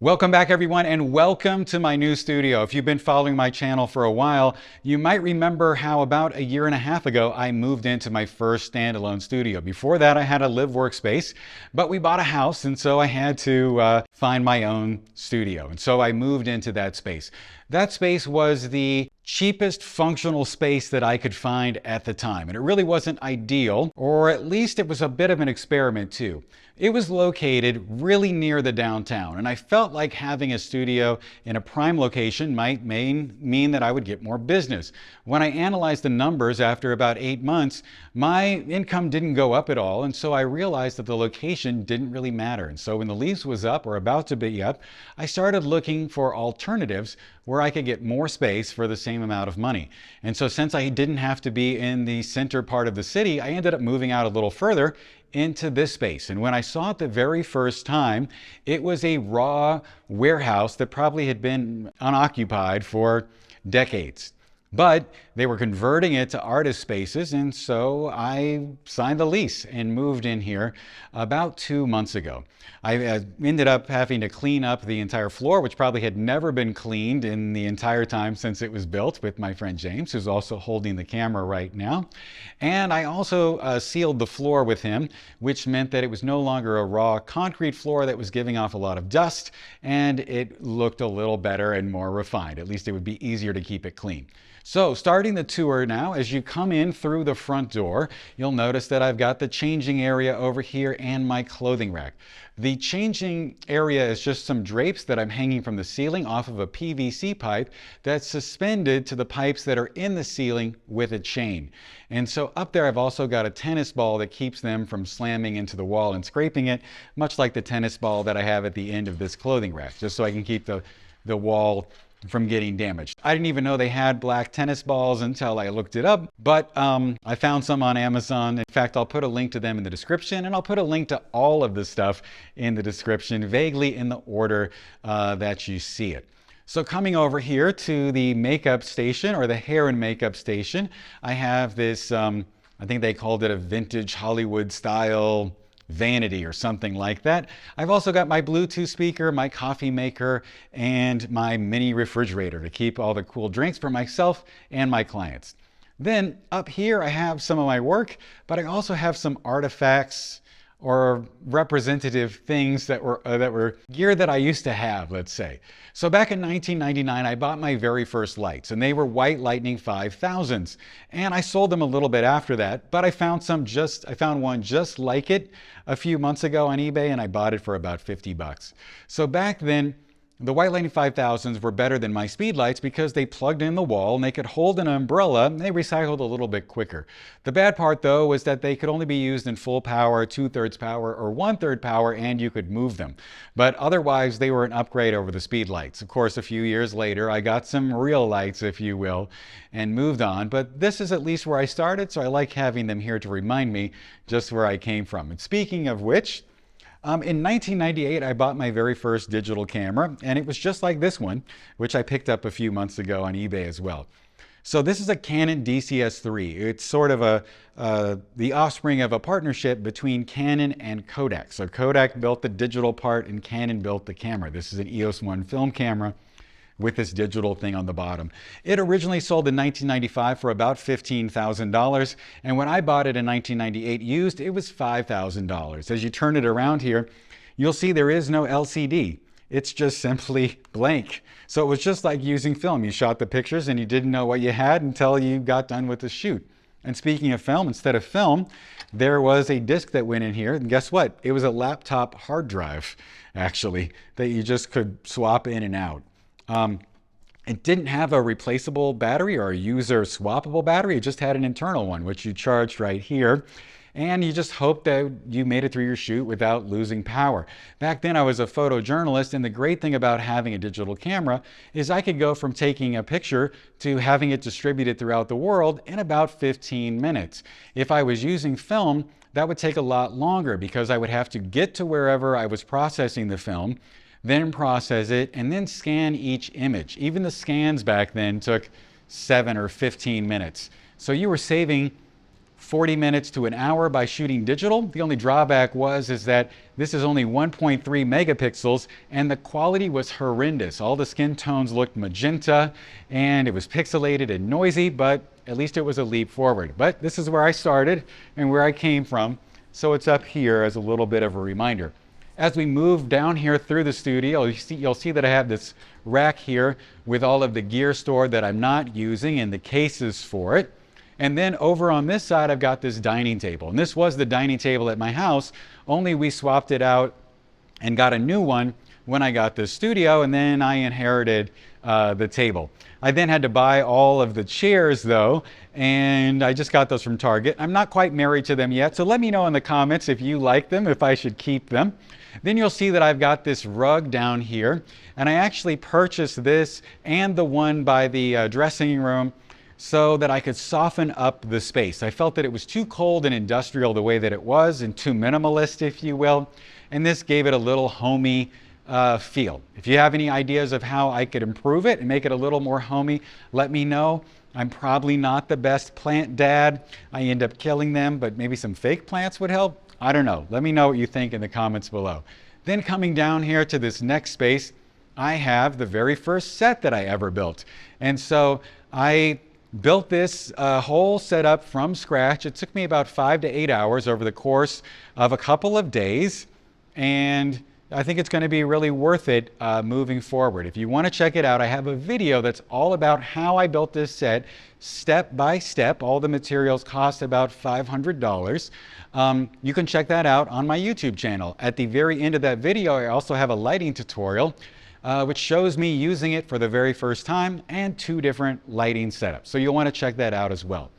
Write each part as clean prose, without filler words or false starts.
Welcome back everyone, and welcome to my new studio. If you've been following my channel for a while, you might remember how about a year and a half ago I moved into my first standalone studio. Before that I had a live workspace, but we bought a house and so I had to find my own studio. And so I moved into that space. That space was the cheapest functional space that I could find at the time. And it really wasn't ideal, or at least it was a bit of an experiment too. It was located really near the downtown, and I felt like having a studio in a prime location might mean that I would get more business. When I analyzed the numbers after about 8 months, my income didn't go up at all, and so I realized that the location didn't really matter. And so when the lease was up or about to be up, I started looking for alternatives where I could get more space for the same amount of money. And so since I didn't have to be in the center part of the city, I ended up moving out a little further into this space. And when I saw it the very first time, it was a raw warehouse that probably had been unoccupied for decades. But they were converting it to artist spaces, and so I signed the lease and moved in here about 2 months ago. I ended up having to clean up the entire floor, which probably had never been cleaned in the entire time since it was built, with my friend James, who's also holding the camera right now. And I also sealed the floor with him, which meant that it was no longer a raw concrete floor that was giving off a lot of dust, and it looked a little better and more refined. At least it would be easier to keep it clean. So starting the tour now, as you come in through the front door, you'll notice that I've got the changing area over here and my clothing rack. The changing area is just some drapes that I'm hanging from the ceiling off of a PVC pipe that's suspended to the pipes that are in the ceiling with a chain. And so up there I've also got a tennis ball that keeps them from slamming into the wall and scraping it, much like the tennis ball that I have at the end of this clothing rack, just so I can keep the wall from getting damaged. I didn't even know they had black tennis balls until I looked it up, but I found some on Amazon. In fact, I'll put a link to them in the description, and I'll put a link to all of the stuff in the description, vaguely in the order that you see it. So coming over here to the makeup station, or the hair and makeup station, I have this, I think they called it a vintage Hollywood style vanity or something like that. I've also got my Bluetooth speaker, my coffee maker, and my mini refrigerator to keep all the cool drinks for myself and my clients. Then up here I have some of my work, but I also have some artifacts or representative things that were gear that I used to have, let's say. So back in 1999, I bought my very first lights, and they were White Lightning 5000s. And I sold them a little bit after that, but I found one just like it a few months ago on eBay, and I bought it for about 50 bucks. So back then, the White Lightning 5000s were better than my speed lights because they plugged in the wall and they could hold an umbrella, and they recycled a little bit quicker. The bad part though was that they could only be used in full power, 2/3 power, or 1/3 power, and you could move them. But otherwise they were an upgrade over the speed lights. Of course, a few years later I got some real lights, if you will, and moved on. But this is at least where I started, so I like having them here to remind me just where I came from. And speaking of which, in 1998, I bought my very first digital camera, and it was just like this one, which I picked up a few months ago on eBay as well. So this is a Canon DCS-3. It's sort of the offspring of a partnership between Canon and Kodak. So Kodak built the digital part and Canon built the camera. This is an EOS 1 film camera with this digital thing on the bottom. It originally sold in 1995 for about $15,000, and when I bought it in 1998 used, it was $5,000. As you turn it around here, you'll see there is no LCD. It's just simply blank. So it was just like using film. You shot the pictures and you didn't know what you had until you got done with the shoot. And speaking of film, instead of film, there was a disc that went in here, and guess what? It was a laptop hard drive, actually, that you just could swap in and out. It didn't have a replaceable battery or a user swappable battery. It just had an internal one, which you charged right here. And you just hoped that you made it through your shoot without losing power. Back then I was a photojournalist, and the great thing about having a digital camera is I could go from taking a picture to having it distributed throughout the world in about 15 minutes. If I was using film, that would take a lot longer because I would have to get to wherever I was processing the film, then process it, and then scan each image. Even the scans back then took 7 or 15 minutes. So you were saving 40 minutes to an hour by shooting digital. The only drawback is that this is only 1.3 megapixels and the quality was horrendous. All the skin tones looked magenta and it was pixelated and noisy, but at least it was a leap forward. But this is where I started and where I came from, so it's up here as a little bit of a reminder. As we move down here through the studio, you'll see that I have this rack here with all of the gear stored that I'm not using and the cases for it. And then over on this side, I've got this dining table. And this was the dining table at my house, only we swapped it out and got a new one when I got this studio, and then I inherited the table. I then had to buy all of the chairs though, and I just got those from Target. I'm not quite married to them yet, so let me know in the comments if you like them, if I should keep them. Then you'll see that I've got this rug down here, and I actually purchased this and the one by the dressing room so that I could soften up the space. I felt that it was too cold and industrial the way that it was, and too minimalist, if you will, and this gave it a little homey feel. If you have any ideas of how I could improve it and make it a little more homey, let me know. I'm probably not the best plant dad. I end up killing them, but maybe some fake plants would help. I don't know. Let me know what you think in the comments below. Then coming down here to this next space, I have the very first set that I ever built. And so I built this whole setup from scratch. It took me about 5 to 8 hours over the course of a couple of days, and I think it's going to be really worth it moving forward. If you want to check it out, I have a video that's all about how I built this set step by step. All the materials cost about $500. You can check that out on my YouTube channel. At the very end of that video, I also have a lighting tutorial which shows me using it for the very first time and 2 different lighting setups. So you'll want to check that out as well.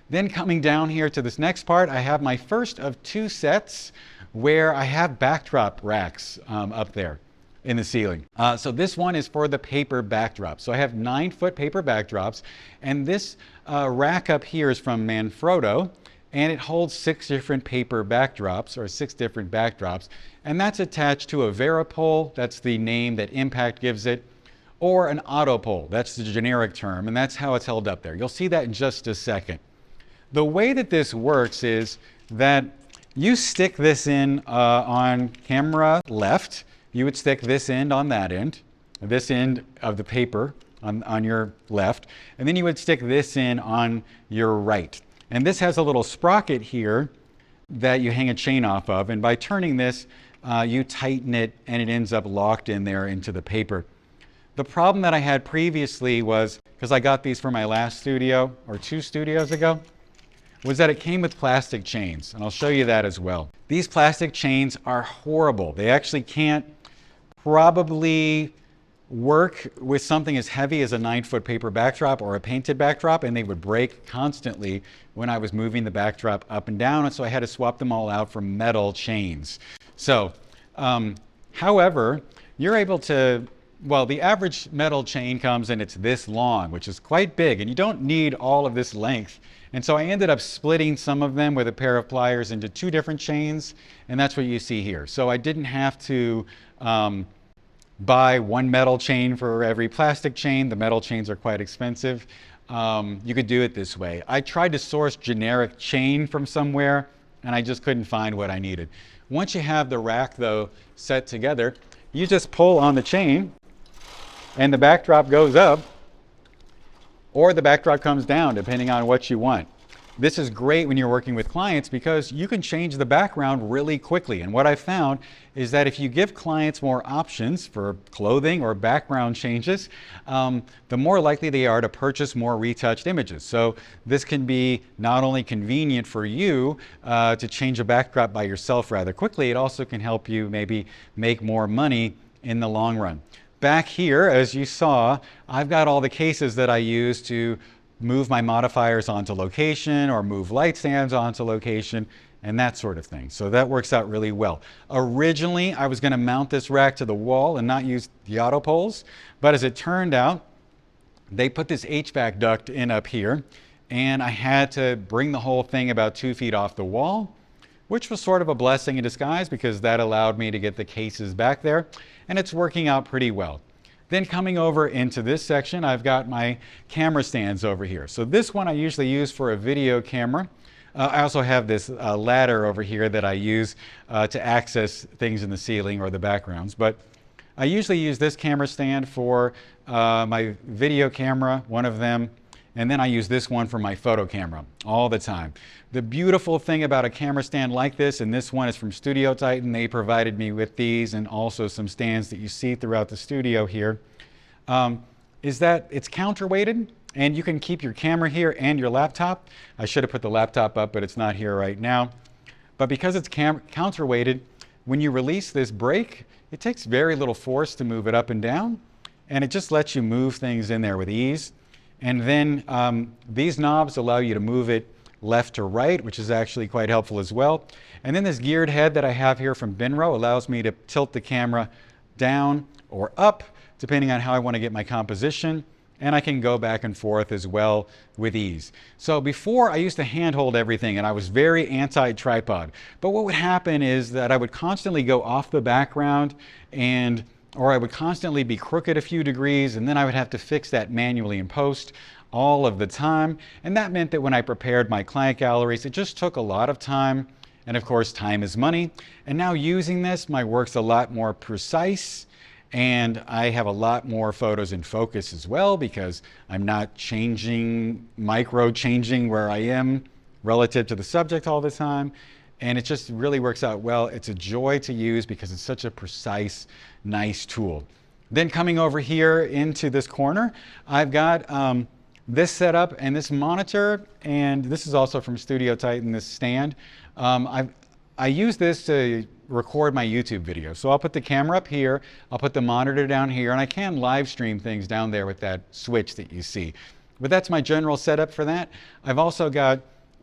Then coming down here to this next part, I have my first of 2 sets where I have backdrop racks up there in the ceiling. So this one is for the paper backdrop. So I have 9-foot paper backdrops, and this rack up here is from Manfrotto, and it holds 6 different paper backdrops, or 6 different backdrops, and that's attached to a Varipole, that's the name that Impact gives it, or an Autopole, that's the generic term, and that's how it's held up there. You'll see that in just a second. The way that this works is that you stick this in on camera left, you would stick this end on that end, this end of the paper on your left, and then you would stick this in on your right. And this has a little sprocket here that you hang a chain off of, and by turning this, you tighten it and it ends up locked in there into the paper. The problem that I had previously was, because I got these for my last studio, or 2 studios ago, was that it came with plastic chains, and I'll show you that as well. These plastic chains are horrible. They actually can't probably work with something as heavy as a 9-foot paper backdrop or a painted backdrop, and they would break constantly when I was moving the backdrop up and down, and so I had to swap them all out for metal chains. So, however, you're able to, well, the average metal chain comes and it's this long, which is quite big, and you don't need all of this length. And so I ended up splitting some of them with a pair of pliers into 2 different chains, and that's what you see here. So I didn't have to buy 1 metal chain for every plastic chain. The metal chains are quite expensive. You could do it this way. I tried to source generic chain from somewhere, and I just couldn't find what I needed. Once you have the rack, though, set together, you just pull on the chain, and the backdrop goes up, or the backdrop comes down, depending on what you want. This is great when you're working with clients because you can change the background really quickly. And what I found is that if you give clients more options for clothing or background changes, the more likely they are to purchase more retouched images. So this can be not only convenient for you to change a backdrop by yourself rather quickly, it also can help you maybe make more money in the long run. Back here, as you saw, I've got all the cases that I use to move my modifiers onto location or move light stands onto location and that sort of thing. So that works out really well. Originally, I was going to mount this rack to the wall and not use the auto poles, but as it turned out, they put this HVAC duct in up here, and I had to bring the whole thing about 2 feet off the wall, which was sort of a blessing in disguise because that allowed me to get the cases back there, and it's working out pretty well. Then coming over into this section, I've got my camera stands over here. So this one I usually use for a video camera. I also have this ladder over here that I use to access things in the ceiling or the backgrounds. But I usually use this camera stand for my video camera, one of them, and then I use this one for my photo camera all the time. The beautiful thing about a camera stand like this, and this one is from Studio Titan, they provided me with these and also some stands that you see throughout the studio here, is that it's counterweighted and you can keep your camera here and your laptop. I should have put the laptop up, but it's not here right now. But because it's counterweighted, when you release this brake, it takes very little force to move it up and down, and it just lets you move things in there with ease. And then these knobs allow you to move it left to right, which is actually quite helpful as well. And then this geared head that I have here from Binro allows me to tilt the camera down or up, depending on how I want to get my composition. And I can go back and forth as well with ease. So before I used to handhold everything and I was very anti-tripod. But what would happen is that I would constantly go off the background or I would constantly be crooked a few degrees, and then I would have to fix that manually in post all of the time. And that meant that when I prepared my client galleries, it just took a lot of time. And of course, time is money. And now using this, my work's a lot more precise. And I have a lot more photos in focus as well because I'm not micro changing where I am relative to the subject all the time. And it just really works out well. It's a joy to use because it's such a precise, nice tool. Then coming over here into this corner, I've got this setup and this monitor, and this is also from Studio Titan, this stand. I use this to record my YouTube videos. So I'll put the camera up here, I'll put the monitor down here, and I can live stream things down there with that switch that you see. But that's my general setup for that. I've also got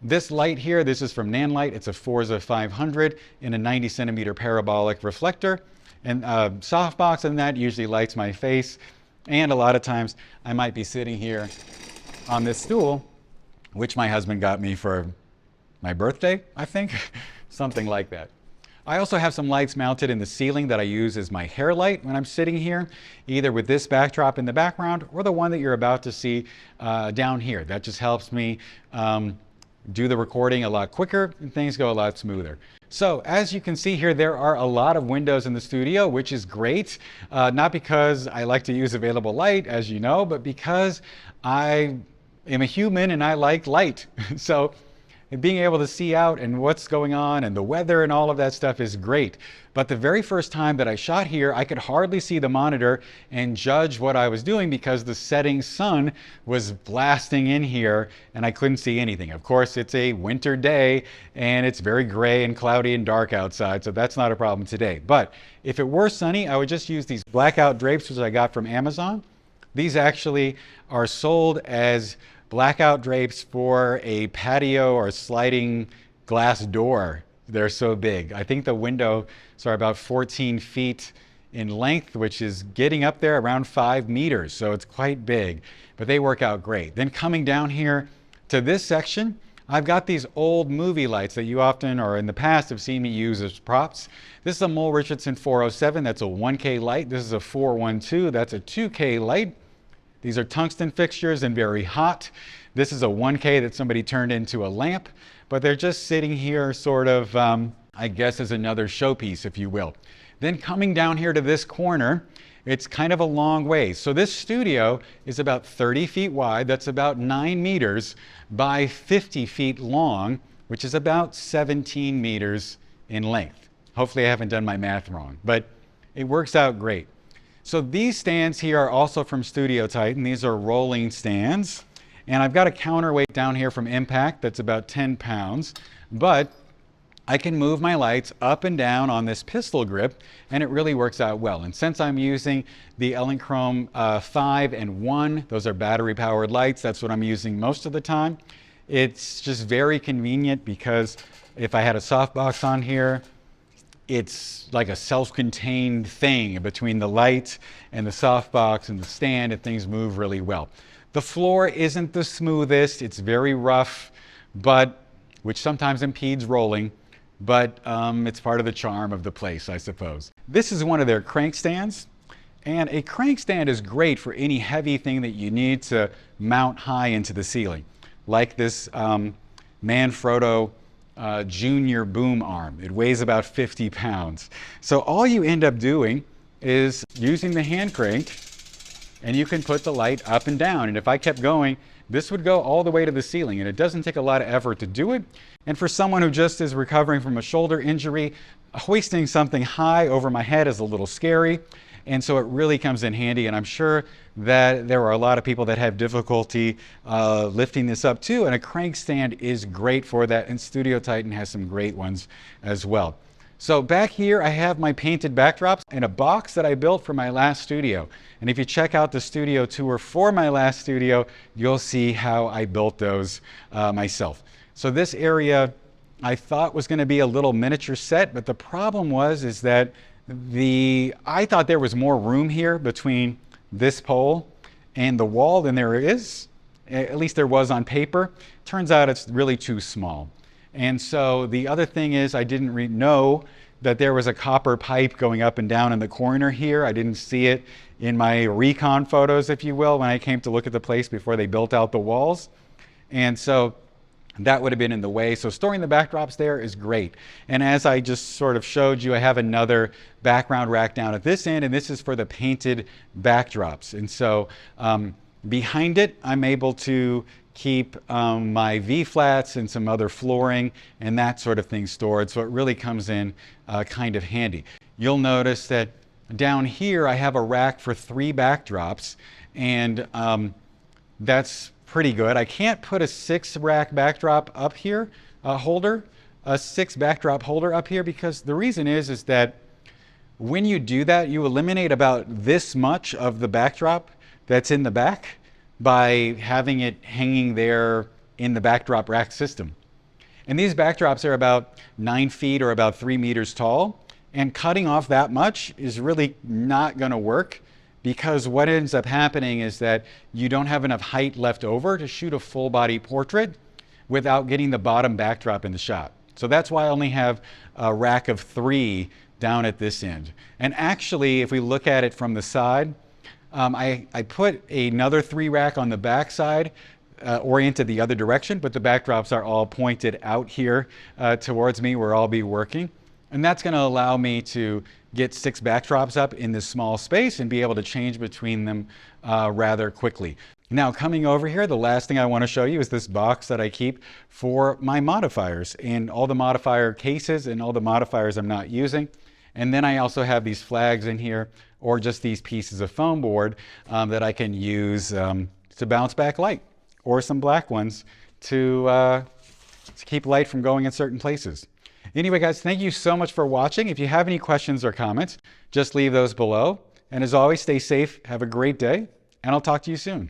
this light here. This is from Nanlite. It's a Forza 500 in a 90 centimeter parabolic reflector. And softbox in that usually lights my face. And a lot of times I might be sitting here on this stool, which my husband got me for my birthday, I think, something like that. I also have some lights mounted in the ceiling that I use as my hair light when I'm sitting here, either with this backdrop in the background or the one that you're about to see down here. That just helps me do the recording a lot quicker and things go a lot smoother. So as you can see here, there are a lot of windows in the studio, which is great. Not because I like to use available light, as you know, but because I am a human and I like light. So being able to see out and what's going on and the weather and all of that stuff is great. But the very first time that I shot here, I could hardly see the monitor and judge what I was doing because the setting sun was blasting in here and I couldn't see anything. Of course, it's a winter day and it's very gray and cloudy and dark outside, so that's not a problem today. But if it were sunny, I would just use these Blackout drapes, which I got from Amazon. These actually are sold as Blackout drapes for a patio or sliding glass door. They're so big. I think the windows are about 14 feet in length, which is getting up there around 5 meters. So it's quite big, but they work out great. Then coming down here to this section, I've got these old movie lights that you often or in the past have seen me use as props. This is a Mole Richardson 407. That's a 1K light. This is a 412. That's a 2K light. These are tungsten fixtures and very hot. This is a 1K that somebody turned into a lamp, but they're just sitting here sort of, I guess, as another showpiece, if you will. Then coming down here to this corner, it's kind of a long way. So this studio is about 30 feet wide. That's about 9 meters by 50 feet long, which is about 17 meters in length. Hopefully I haven't done my math wrong, but it works out great. So these stands here are also from Studio Titan. These are rolling stands. And I've got a counterweight down here from Impact that's about 10 pounds. But I can move my lights up and down on this pistol grip, and it really works out well. And since I'm using the Elinchrom 5 and 1, those are battery-powered lights, that's what I'm using most of the time. It's just very convenient because if I had a softbox on here, it's like a self-contained thing between the light and the softbox and the stand, and things move really well. The floor isn't the smoothest, it's very rough, which sometimes impedes rolling, but it's part of the charm of the place, I suppose. This is one of their crank stands, and a crank stand is great for any heavy thing that you need to mount high into the ceiling, like this Manfrotto Junior boom arm. It weighs about 50 pounds. So all you end up doing is using the hand crank, and you can put the light up and down. And if I kept going, this would go all the way to the ceiling, and it doesn't take a lot of effort to do it. And for someone who just is recovering from a shoulder injury, hoisting something high over my head is a little scary. And so it really comes in handy, and I'm sure that there are a lot of people that have difficulty lifting this up too, and a crank stand is great for that, and Studio Titan has some great ones as well. So back here I have my painted backdrops in a box that I built for my last studio. And if you check out the studio tour for my last studio, you'll see how I built those myself. So this area I thought was going to be a little miniature set, but the problem is that I thought there was more room here between this pole and the wall than there is. At least there was on paper. Turns out it's really too small. And so the other thing is I didn't know that there was a copper pipe going up and down in the corner here. I didn't see it in my recon photos, if you will, when I came to look at the place before they built out the walls. And so that would have been in the way. So storing the backdrops there is great. And as I just sort of showed you, I have another background rack down at this end, and this is for the painted backdrops. And so behind it, I'm able to keep my V-flats and some other flooring and that sort of thing stored. So it really comes in kind of handy. You'll notice that down here, I have a rack for 3 backdrops, and that's pretty good. I can't put a 6-rack backdrop up here, a 6 backdrop holder up here, because the reason is that when you do that, you eliminate about this much of the backdrop that's in the back by having it hanging there in the backdrop rack system. And these backdrops are about 9 feet or about 3 meters tall, and cutting off that much is really not going to work, because what ends up happening is that you don't have enough height left over to shoot a full body portrait without getting the bottom backdrop in the shot. So that's why I only have a rack of 3 down at this end. And actually, if we look at it from the side, I put another 3 rack on the back side, oriented the other direction, but the backdrops are all pointed out here towards me where I'll be working. And that's going to allow me to get 6 backdrops up in this small space and be able to change between them rather quickly. Now, coming over here, the last thing I want to show you is this box that I keep for my modifiers and all the modifier cases and all the modifiers I'm not using. And then I also have these flags in here, or just these pieces of foam board that I can use to bounce back light, or some black ones to keep light from going in certain places. Anyway, guys, thank you so much for watching. If you have any questions or comments, just leave those below. And as always, stay safe, have a great day, and I'll talk to you soon.